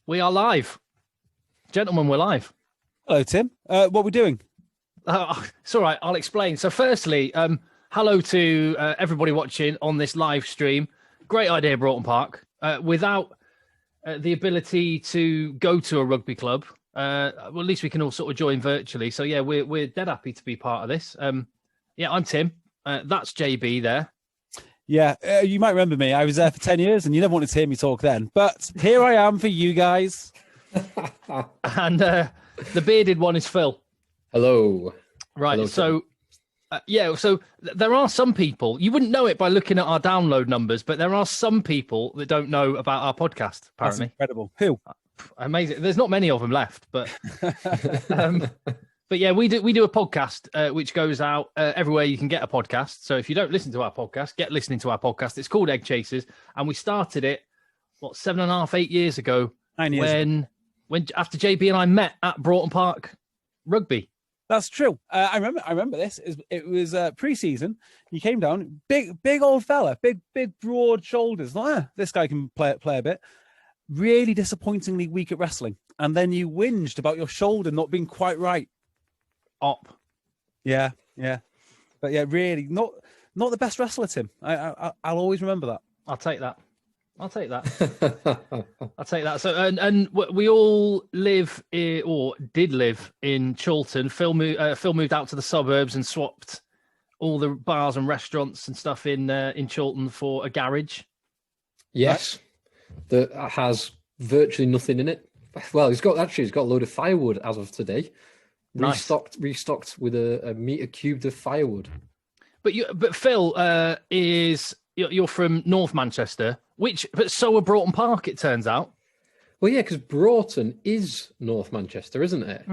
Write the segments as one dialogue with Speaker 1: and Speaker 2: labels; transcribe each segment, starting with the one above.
Speaker 1: We are live. Gentlemen, we're live.
Speaker 2: Hello, Tim. What are we doing?
Speaker 1: It's all right. I'll explain. So firstly, hello to everybody watching on this live stream. Great idea, Broughton Park. Without the ability to go to a rugby club, well, at least we can all sort of join virtually. So yeah, we're dead happy to be part of this. Yeah, I'm Tim. That's JB there.
Speaker 2: Yeah, you might remember me. I was there for 10 years and you never wanted to hear me talk then. But here I am for you guys.
Speaker 1: And the bearded one is Phil.
Speaker 3: Hello.
Speaker 1: Right.
Speaker 3: Hello,
Speaker 1: so, so there are some people, you wouldn't know it by looking at our download numbers, but there are some people that don't know about our podcast, apparently.
Speaker 2: That's incredible. Who?
Speaker 1: Amazing. There's not many of them left, but but yeah, we do a podcast which goes out everywhere you can get a podcast. So if you don't listen to our podcast, get listening to our podcast. It's called Egg Chasers, and we started it 7.5, 8 years ago.
Speaker 2: 9 years
Speaker 1: when after JB and I met at Broughton Park Rugby.
Speaker 2: That's true. I remember this. It was pre-season. You came down, big old fella, big broad shoulders. This guy can play a bit. Really disappointingly weak at wrestling, and then you whinged about your shoulder not being quite right. Yeah. But yeah, really not the best wrestler, Tim. I'll always remember that.
Speaker 1: I'll take that. I'll take that. So, and we all live or did live in Chorlton. Phil moved out to the suburbs and swapped all the bars and restaurants and stuff in Chorlton for a garage.
Speaker 3: Yes, that has virtually nothing in it. Well, he's got a load of firewood as of today.
Speaker 1: Nice.
Speaker 3: Restocked with a meter cubed of firewood.
Speaker 1: But Phil you're from North Manchester, but so are Broughton Park, it turns out.
Speaker 3: Well, yeah, because Broughton is North Manchester, isn't it?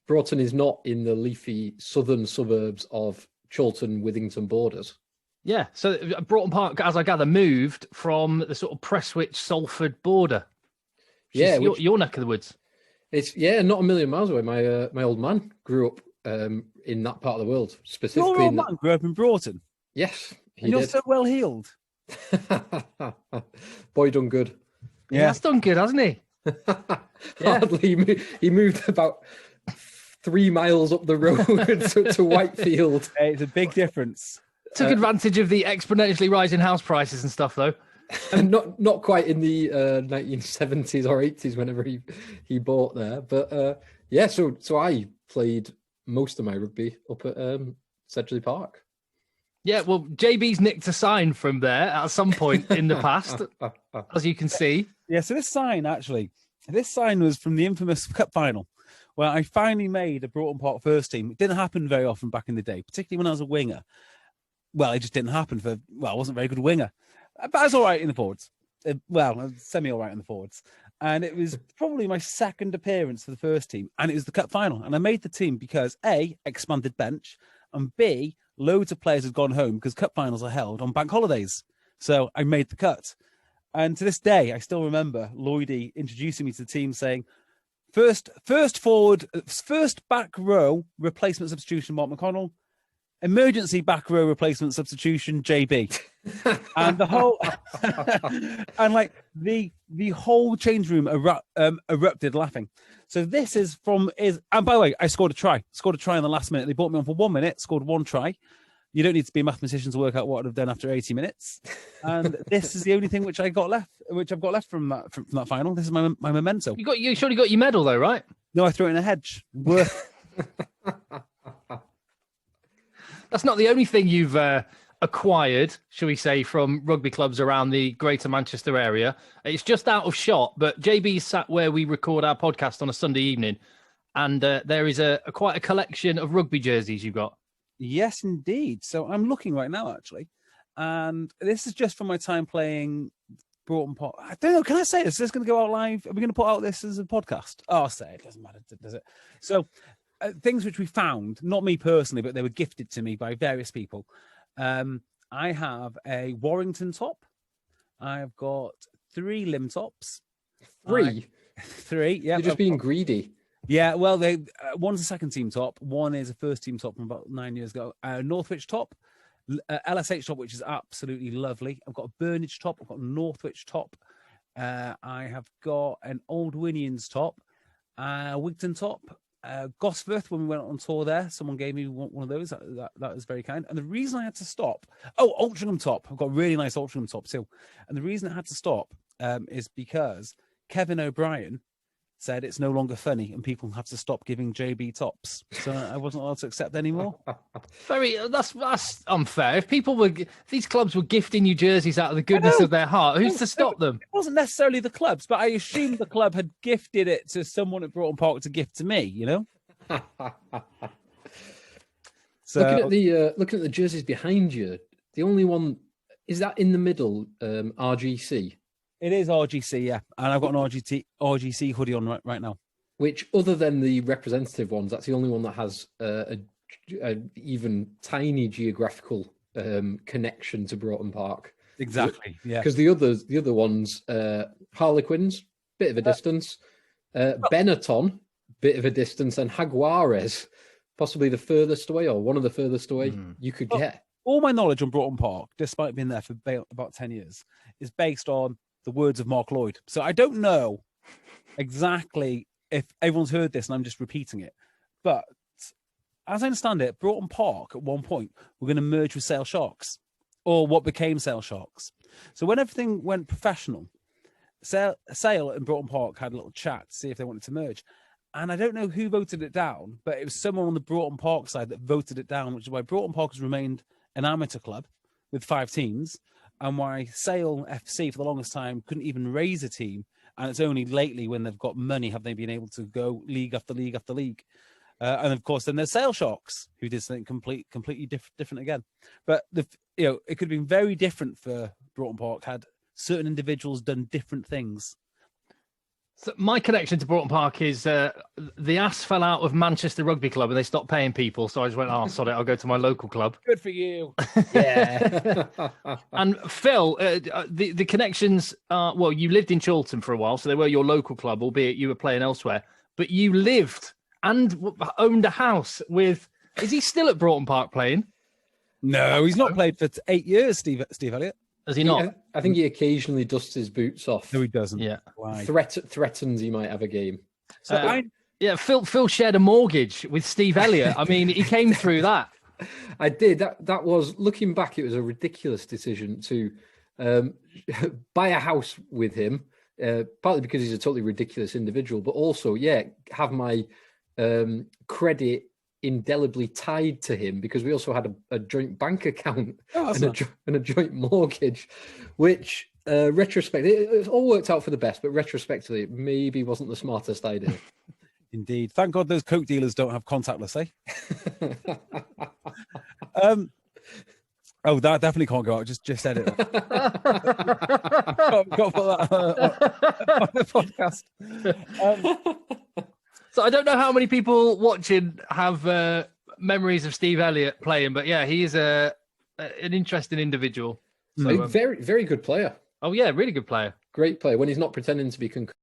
Speaker 3: Broughton is not in the leafy southern suburbs of Chorlton-Withington borders. Yeah,
Speaker 1: so Broughton Park, as I gather, moved from the sort of Prestwich-Salford border. Your neck of the woods.
Speaker 3: It's not a million miles away. My old man grew up in that part of the world, specifically.
Speaker 2: Your old man grew up in Broughton.
Speaker 3: Yes,
Speaker 2: and you're so well healed.
Speaker 3: Boy, done good.
Speaker 1: Yeah, that's done good, hasn't he?
Speaker 3: Hardly. He moved about 3 miles up the road to Whitefield.
Speaker 2: Hey, it's a big difference.
Speaker 1: Took advantage of the exponentially rising house prices and stuff, though.
Speaker 3: And not quite in the 1970s or 80s, whenever he bought there. But so I played most of my rugby up at Sedgley Park.
Speaker 1: Yeah, well, JB's nicked a sign from there at some point in the past, as you can see.
Speaker 2: Yeah, so this sign was from the infamous Cup final, where I finally made a Broughton Park first team. It didn't happen very often back in the day, particularly when I was a winger. Well, it just didn't happen I wasn't a very good winger. But I was all right in the forwards. Semi all right in the forwards. And it was probably my second appearance for the first team, and it was the Cup final. And I made the team because A, expanded bench, and B, loads of players had gone home because Cup finals are held on bank holidays. So I made the cut. And to this day, I still remember Lloydie introducing me to the team saying, first back row replacement substitution, Mark McConnell. Emergency back row replacement substitution, JB. And the whole and like the whole change room erupted laughing. So this is and by the way, I scored a try in the last minute. They brought me on for 1 minute, scored one try. You don't need to be a mathematician to work out what I'd have done after 80 minutes. And this is the only thing which I've got left from that final. This is my memento.
Speaker 1: You surely got your medal though, right?
Speaker 2: No, I threw it in a hedge.
Speaker 1: That's not the only thing you've acquired, shall we say, from rugby clubs around the Greater Manchester area. It's just out of shot, but JB sat where we record our podcast on a Sunday evening, and there is quite a collection of rugby jerseys you've got.
Speaker 2: Yes, indeed. So I'm looking right now, actually, and this is just from my time playing Broughton Park. I don't know. Can I say this? Is this going to go out live? Are we going to put out this as a podcast? Oh, I'll say it. Doesn't matter, does it? So. Things which we found, not me personally, but they were gifted to me by various people. I have a Warrington top. I've got 3 limb tops.
Speaker 3: 3?
Speaker 2: 3, yeah.
Speaker 3: You're just being greedy.
Speaker 2: Yeah, well, one's a second team top. One is a first team top from about 9 years ago. Northwich top, LSH top, which is absolutely lovely. I've got a Burnage top. I've got a Northwich top. I have got an Old Winians top, Wigton top, Gosforth when we went on tour there. Someone gave me one of those. That was very kind. And the reason I had to stop, Altrincham top. I've got a really nice Altrincham top too. And the reason I had to stop is because Kevin O'Brien said it's no longer funny and people have to stop giving JB tops. So I wasn't allowed to accept anymore.
Speaker 1: That's unfair. If these clubs were gifting you jerseys out of the goodness of their heart, who's to stop them?
Speaker 2: It wasn't necessarily the clubs, but I assumed the club had gifted it to someone at Broughton Park to gift to me, you know?
Speaker 3: So looking at the jerseys behind you, the only one, is that in the middle, RGC?
Speaker 2: It is RGC, yeah. And I've got an RGC hoodie on right now.
Speaker 3: Which, other than the representative ones, that's the only one that has a even tiny geographical connection to Broughton Park.
Speaker 2: Exactly, yeah.
Speaker 3: Because the other ones, Harlequins, bit of a distance, Benetton, bit of a distance, and Jaguares, possibly the furthest away or one of the furthest away you could get.
Speaker 2: All my knowledge on Broughton Park, despite being there for about 10 years, is based on the words of Mark Lloyd. So I don't know exactly if everyone's heard this and I'm just repeating it. But as I understand it, Broughton Park at one point were going to merge with Sale Sharks, or what became Sale Sharks. So when everything went professional, Sale and Broughton Park had a little chat to see if they wanted to merge. And I don't know who voted it down, but it was someone on the Broughton Park side that voted it down, which is why Broughton Park has remained an amateur club with 5 teams, and why Sale FC for the longest time couldn't even raise a team. And it's only lately, when they've got money, have they been able to go league after league after league. And of course, then there's Sale Sharks, who did something completely different again. But it could have been very different for Broughton Park had certain individuals done different things.
Speaker 1: So my connection to Broughton Park is the ass fell out of Manchester Rugby Club and they stopped paying people. So I just went, sod it, I'll go to my local club.
Speaker 2: Good for you.
Speaker 3: Yeah.
Speaker 1: And Phil, the connections are, well, you lived in Chorlton for a while, so they were your local club, albeit you were playing elsewhere. But you lived and owned a house with, is he still at Broughton Park playing?
Speaker 2: No, he's not played for 8 years, Steve Elliott.
Speaker 1: Has he not?
Speaker 3: I think he occasionally dusts his boots off.
Speaker 2: No, he doesn't.
Speaker 1: Yeah.
Speaker 2: Why?
Speaker 3: Threatens he might have a game.
Speaker 1: So Phil shared a mortgage with Steve Elliott. I mean, he came through that.
Speaker 3: I did. That was, looking back, it was a ridiculous decision to buy a house with him, partly because he's a totally ridiculous individual, but also, have my credit indelibly tied to him, because we also had a joint bank account and a joint mortgage, which it all worked out for the best, but retrospectively it maybe wasn't the smartest idea.
Speaker 2: Indeed. Thank God those Coke dealers don't have contactless, eh? That definitely can't go out. Just edit it. Got to put that on the podcast.
Speaker 1: So I don't know how many people watching have memories of Steve Elliott playing, but yeah, he is an interesting individual. So,
Speaker 3: very, very good player.
Speaker 1: Oh yeah, really good player.
Speaker 3: Great player when he's not pretending to be concussed.